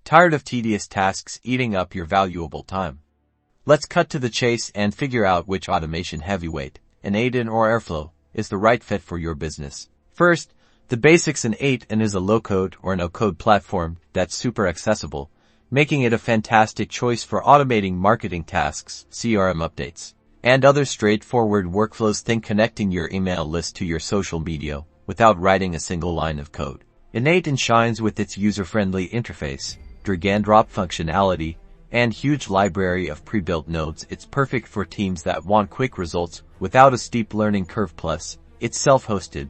Tired of tedious tasks eating up your valuable time? Let's cut to the chase and figure out which automation heavyweight, N8N or Airflow, is the right fit for your business. First, the Basics N8N is a low-code or no-code platform that's super accessible, making it a fantastic choice for automating marketing tasks, CRM updates, and other straightforward workflows. Think connecting your email list to your social media without writing a single line of code. N8N shines with its user-friendly interface, drag-and-drop functionality, and huge library of pre-built nodes. It's perfect for teams that want quick results without a steep learning curve. Plus, it's self-hosted,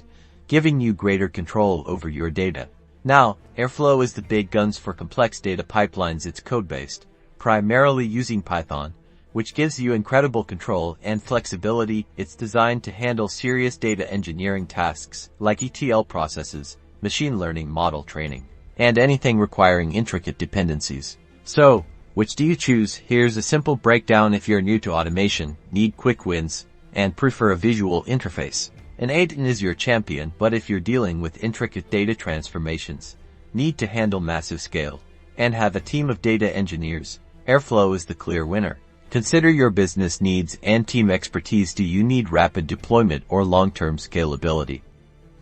giving you greater control over your data. Now, Airflow is the big guns for complex data pipelines. It's code-based, primarily using Python, which gives you incredible control and flexibility. It's designed to handle serious data engineering tasks like ETL processes, machine learning model training, and anything requiring intricate dependencies. So, which do you choose? Here's a simple breakdown. If you're new to automation, need quick wins, and prefer a visual interface, N8N is your champion. But if you're dealing with intricate data transformations, need to handle massive scale, and have a team of data engineers, Airflow is the clear winner. Consider your business needs and team expertise. Do you need rapid deployment or long-term scalability?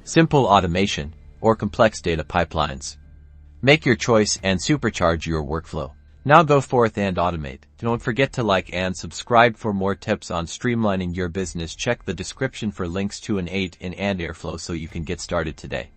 Simple automation or complex data pipelines? Make your choice and supercharge your workflow. Now go forth and automate. Don't forget to like and subscribe for more tips on streamlining your business. Check the description for links to N8N and Airflow so you can get started today.